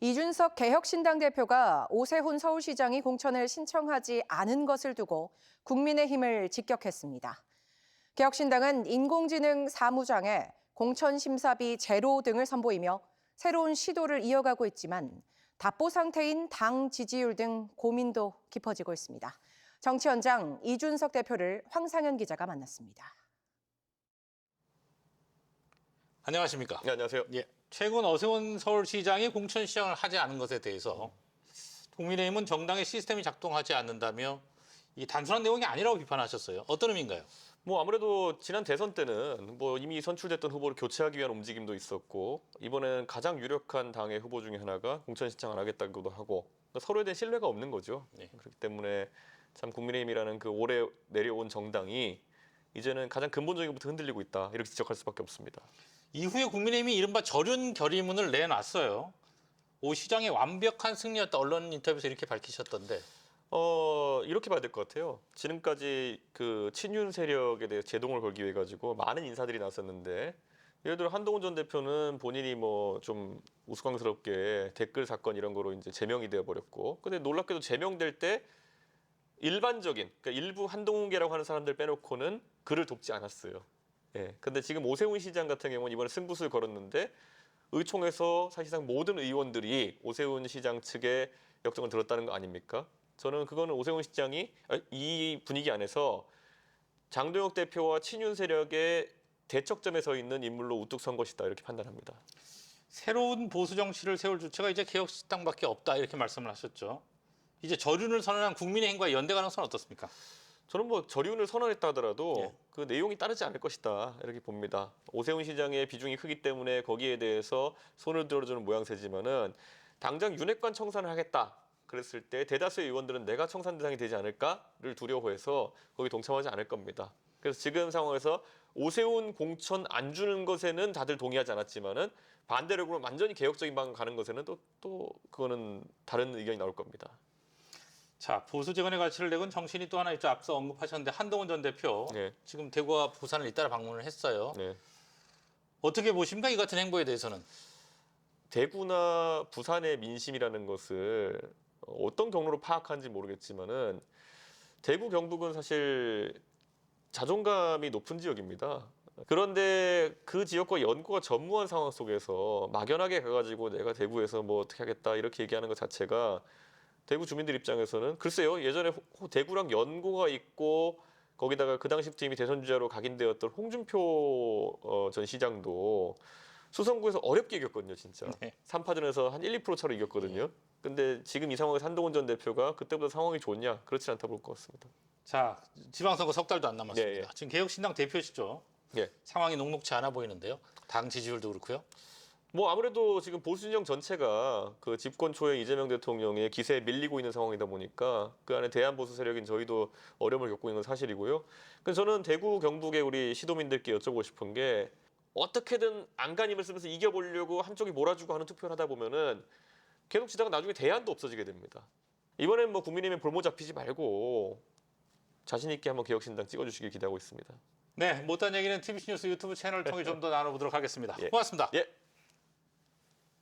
이준석 개혁신당 대표가 오세훈 서울시장이 공천을 신청하지 않은 것을 두고 국민의힘을 직격했습니다. 개혁신당은 인공지능 사무장에 공천심사비 제로 등을 선보이며 새로운 시도를 이어가고 있지만 답보 상태인 당 지지율 등 고민도 깊어지고 있습니다. 정치 현장 이준석 대표를 황상현 기자가 만났습니다. 안녕하십니까? 네, 안녕하세요. 예, 최근 오세훈 서울시장이 공천 시장을 하지 않은 것에 대해서 국민의힘은 정당의 시스템이 작동하지 않는다며 이 단순한 내용이 아니라고 비판하셨어요. 어떤 의미인가요? 아무래도 지난 대선 때는 이미 선출됐던 후보를 교체하기 위한 움직임도 있었고 이번에는 가장 유력한 당의 후보 중에 하나가 공천 신청 안 하겠다고도 하고 서로에 대한 신뢰가 없는 거죠. 네. 그렇기 때문에 참 국민의힘이라는 그 오래 내려온 정당이 이제는 가장 근본적인 것부터 흔들리고 있다 이렇게 지적할 수밖에 없습니다. 이후에 국민의힘이 이른바 절윤 결의문을 내놨어요. 오 시장의 완벽한 승리였다. 언론 인터뷰에서 이렇게 밝히셨던데. 이렇게 봐야 될 것 같아요. 지금까지 그 친윤 세력에 대해 제동을 걸기 위해 가지고 많은 인사들이 나섰는데 예를 들어 한동훈 전 대표는 본인이 좀 우스꽝스럽게 댓글 사건 이런 거로 이제 제명이 되어 버렸고, 근데 놀랍게도 제명될 때 일반적인 그러니까 일부 한동훈계라고 하는 사람들 빼놓고는 그를 돕지 않았어요. 예. 근데 지금 오세훈 시장 같은 경우는 이번에 승부수를 걸었는데 의총에서 사실상 모든 의원들이 오세훈 시장 측에 역정을 들었다는 거 아닙니까? 저는 그거는 오세훈 시장이 이 분위기 안에서 장도혁 대표와 친윤 세력의 대척점에 서 있는 인물로 우뚝 선 것이다 이렇게 판단합니다. 새로운 보수 정치를 세울 주체가 이제 개혁신당밖에 없다 이렇게 말씀을 하셨죠. 이제 절윤을 선언한 국민의힘과 연대 가능성은 어떻습니까? 저는 절윤을 선언했다 하더라도 예. 그 내용이 따르지 않을 것이다 이렇게 봅니다. 오세훈 시장의 비중이 크기 때문에 거기에 대해서 손을 들어주는 모양새지만은 당장 윤핵관 청산을 하겠다 그랬을 때 대다수의 의원들은 내가 청산 대상이 되지 않을까를 두려워해서 거기 동참하지 않을 겁니다. 그래서 지금 상황에서 오세훈 공천 안 주는 것에는 다들 동의하지 않았지만은 반대로 완전히 개혁적인 방향 가는 것에는 또 그거는 다른 의견이 나올 겁니다. 자, 보수 재건의 가치를 내건 정신이 또 하나 있죠. 앞서 언급하셨는데 한동훈 전 대표 네. 지금 대구와 부산을 잇따라 방문을 했어요. 네. 어떻게 보십니까? 이 같은 행보에 대해서는. 대구나 부산의 민심이라는 것을 어떤 경로로 파악하는지 모르겠지만은 대구 경북은 사실 자존감이 높은 지역입니다. 그런데 그 지역과 연고가 전무한 상황 속에서 막연하게 가가지고 내가 대구에서 어떻게 하겠다 이렇게 얘기하는 것 자체가 대구 주민들 입장에서는 글쎄요, 예전에 대구랑 연고가 있고 거기다가 그 당시부터 이미 대선 주자로 각인되었던 홍준표 전 시장도 수성구에서 어렵게 이겼거든요, 진짜. 네. 3파전에서 한 1, 2% 차로 이겼거든요. 근데 지금 이 상황에서 한동훈 전 대표가 그때보다 상황이 좋냐? 그렇지 않다 볼 것 같습니다. 자, 지방선거 석 달도 안 남았습니다. 예, 예. 지금 개혁신당 대표시죠. 예. 상황이 녹록치 않아 보이는데요. 당 지지율도 그렇고요. 아무래도 지금 보수 진영 전체가 그 집권 초에 이재명 대통령의 기세에 밀리고 있는 상황이다 보니까 그 안에 대한 보수 세력인 저희도 어려움을 겪고 있는 건 사실이고요. 그래서 저는 대구 경북의 우리 시도민들께 여쭤보고 싶은 게 어떻게든 안간힘을 쓰면서 이겨보려고 한쪽이 몰아주고 하는 투표를 하다 보면은 계속 지다가 나중에 대안도 없어지게 됩니다. 이번엔 국민의힘에 볼모 잡히지 말고 자신 있게 한번 개혁신당 찍어주시길 기대하고 있습니다. 네, 못한 얘기는 TBC 뉴스 유튜브 채널을 통해 좀 더 나눠보도록 하겠습니다. 예. 고맙습니다. 예.